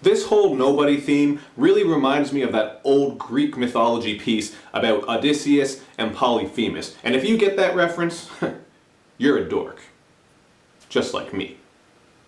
This whole nobody theme really reminds me of that old Greek mythology piece about Odysseus and Polyphemus. And if you get that reference, you're a dork. Just like me.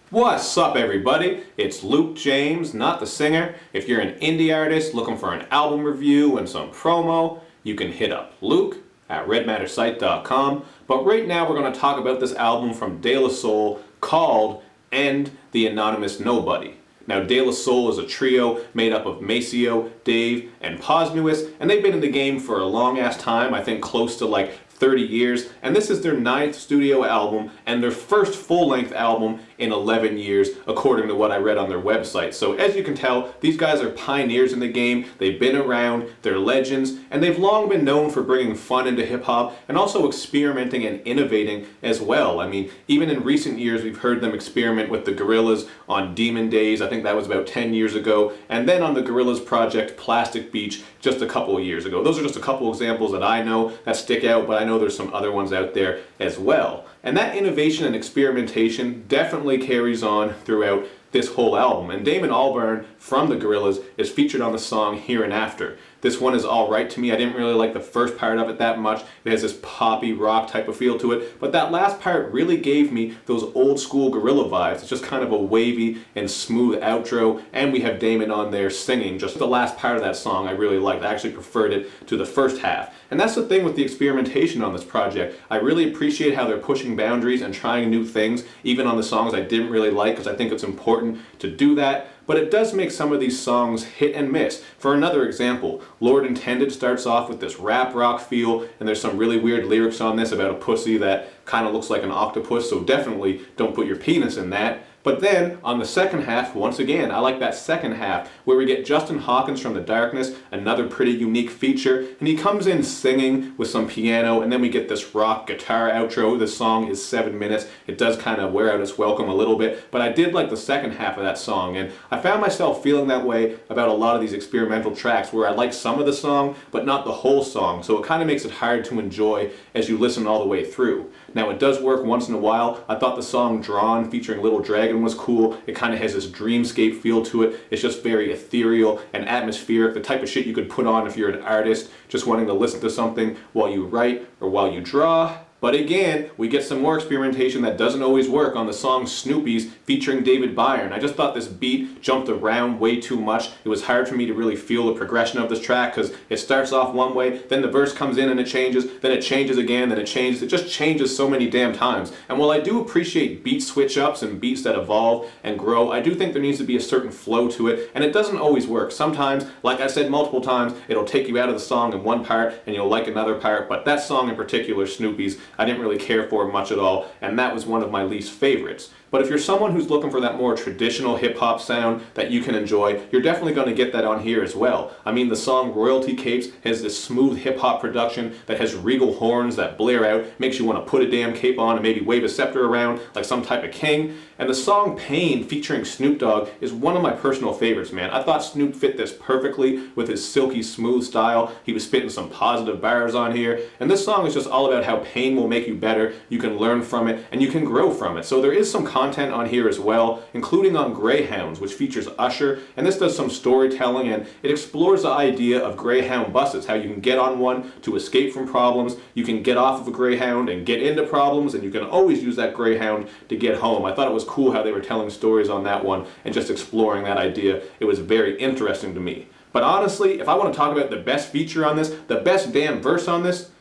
What's up everybody? It's Luke James, not the singer. If you're an indie artist looking for an album review and some promo, you can hit up Luke at redmattersite.com. But right now we're going to talk about this album from De La Soul called And the Anonymous Nobody. Now, De La Soul is a trio made up of Maceo, Dave, and Posnuis, and they've been in the game for a long-ass time, I think close to like 30 years, and this is their 9th studio album and their first full-length album in 11 years, according to what I read on their website. So as you can tell, these guys are pioneers in the game, they've been around, they're legends, and they've long been known for bringing fun into hip-hop and also experimenting and innovating as well. I mean, even in recent years we've heard them experiment with the Gorillaz on Demon Days, I think that was about 10 years ago, and then on the Gorillaz project Plastic Beach just a couple of years ago. Those are just a couple examples that I know that stick out, but I know there's some other ones out there as well. And that innovation and experimentation definitely carries on throughout this whole album. And Damon Albarn from the Gorillaz is featured on the song Here and After. This one is alright to me. I didn't really like the first part of it that much. It has this poppy rock type of feel to it. But that last part really gave me those old school Gorilla vibes. It's just kind of a wavy and smooth outro. And we have Damon on there singing. Just the last part of that song I really liked. I actually preferred it to the first half. And that's the thing with the experimentation on this project. I really appreciate how they're pushing boundaries and trying new things, even on the songs I didn't really like, because I think it's important to do that. But it does make some of these songs hit and miss. For another example, Lord Intended starts off with this rap rock feel, and there's some really weird lyrics on this about a pussy that kind of looks like an octopus, so definitely don't put your penis in that. But then, on the second half, once again, I like that second half, where we get Justin Hawkins from The Darkness, another pretty unique feature, and he comes in singing with some piano, and then we get this rock guitar outro. The song is 7 minutes. It does kind of wear out its welcome a little bit, but I did like the second half of that song, and I found myself feeling that way about a lot of these experimental tracks, where I like some of the song, but not the whole song, so it kind of makes it hard to enjoy as you listen all the way through. Now, it does work once in a while. I thought the song Drawn featuring Little Dragon was cool. It kind of has this dreamscape feel to it. It's just very ethereal and atmospheric, the type of shit you could put on if you're an artist just wanting to listen to something while you write or while you draw. But again, we get some more experimentation that doesn't always work on the song Snoopies featuring David Byrne. I just thought this beat jumped around way too much. It was hard for me to really feel the progression of this track because it starts off one way, then the verse comes in and it changes, then it changes again, then it changes. It just changes so many damn times. And while I do appreciate beat switch ups and beats that evolve and grow, I do think there needs to be a certain flow to it, and it doesn't always work. Sometimes, like I said multiple times, it'll take you out of the song in one part and you'll like another part, but that song in particular, Snoopies, I didn't really care for much at all, and that was one of my least favorites. But if you're someone who's looking for that more traditional hip-hop sound that you can enjoy, you're definitely going to get that on here as well. I mean, the song Royalty Capes has this smooth hip-hop production that has regal horns that blare out, makes you want to put a damn cape on and maybe wave a scepter around like some type of king. And the song Pain featuring Snoop Dogg is one of my personal favorites, man. I thought Snoop fit this perfectly with his silky smooth style. He was spitting some positive bars on here. And this song is just all about how pain will make you better, you can learn from it, and you can grow from it. So there is some content on here as well, including on Greyhounds, which features Usher, and this does some storytelling, and it explores the idea of Greyhound buses, how you can get on one to escape from problems, you can get off of a Greyhound and get into problems, and you can always use that Greyhound to get home. I thought it was cool how they were telling stories on that one and just exploring that idea. It was very interesting to me. But honestly, if I want to talk about the best feature on this, the best damn verse on this,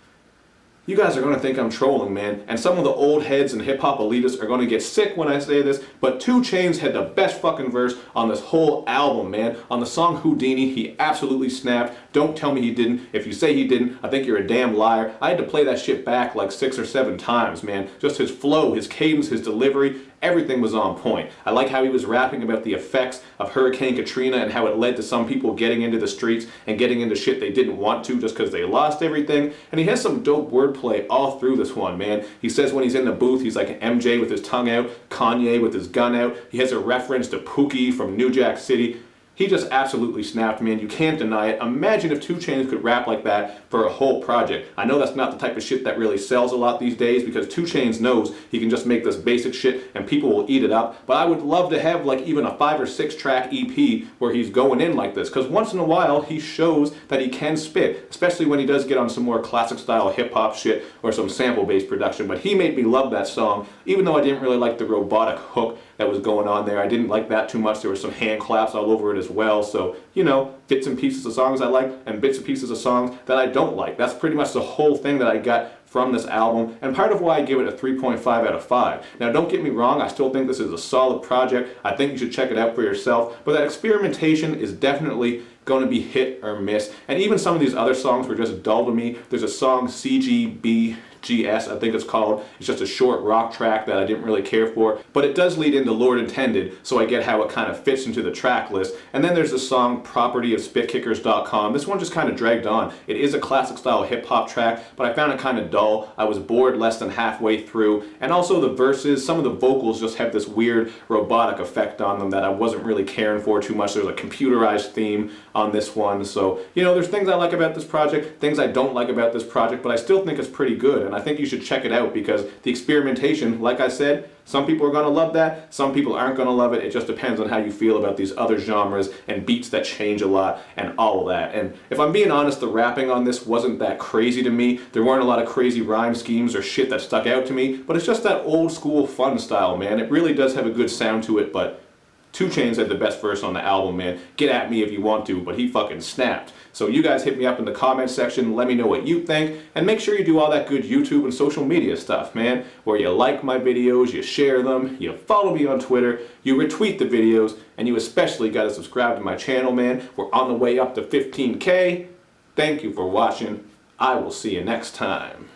you guys are going to think I'm trolling, man, and some of the old heads and hip-hop elitists are going to get sick when I say this, but 2 Chainz had the best fucking verse on this whole album, man. On the song Houdini, he absolutely snapped. Don't tell me he didn't. If you say he didn't, I think you're a damn liar. I had to play that shit back like 6 or 7 times, man. Just his flow, his cadence, his delivery, everything was on point. I like how he was rapping about the effects of Hurricane Katrina and how it led to some people getting into the streets and getting into shit they didn't want to just because they lost everything. And he has some dope wordplay all through this one, man. He says when he's in the booth, he's like an MJ with his tongue out, Kanye with his gun out. He has a reference to Pookie from New Jack City. He just absolutely snapped, man. You can't deny it. Imagine if 2 Chainz could rap like that for a whole project. I know that's not the type of shit that really sells a lot these days because 2 Chainz knows he can just make this basic shit and people will eat it up. But I would love to have like even a 5 or 6 track EP where he's going in like this, because once in a while he shows that he can spit, especially when he does get on some more classic style hip hop shit or some sample based production. But he made me love that song, even though I didn't really like the robotic hook that was going on there. I didn't like that too much. There were some hand claps all over it as well. So, you know, bits and pieces of songs I like and bits and pieces of songs that I don't like. That's pretty much the whole thing that I got from this album, and part of why I give it a 3.5 out of 5. Now don't get me wrong, I still think this is a solid project. I think you should check it out for yourself, but that experimentation is definitely going to be hit or miss. And even some of these other songs were just dull to me. There's a song, CBGBS, I think it's called. It's just a short rock track that I didn't really care for, but it does lead into Lord Intended, so I get how it kind of fits into the track list. And then there's the song Property of Spitkickers.com. This one just kind of dragged on. It is a classic style hip hop track, but I found it kind of dull. I was bored less than halfway through, and also the verses, some of the vocals just have this weird robotic effect on them that I wasn't really caring for too much. There's a computerized theme on this one, so you know, there's things I like about this project, things I don't like about this project, but I still think it's pretty good, and I think you should check it out because the experimentation, like I said, some people are going to love that, some people aren't going to love it. It just depends on how you feel about these other genres and beats that change a lot and all of that. And if I'm being honest, the rapping on this wasn't that crazy to me. There weren't a lot of crazy rhyme schemes or shit that stuck out to me, but it's just that old school fun style, man. It really does have a good sound to it, but 2 Chainz had the best verse on the album, man. Get at me if you want to, but he fucking snapped. So you guys hit me up in the comment section, let me know what you think, and make sure you do all that good YouTube and social media stuff, man, where you like my videos, you share them, you follow me on Twitter, you retweet the videos, and you especially gotta subscribe to my channel, man. We're on the way up to 15K. Thank you for watching. I will see you next time.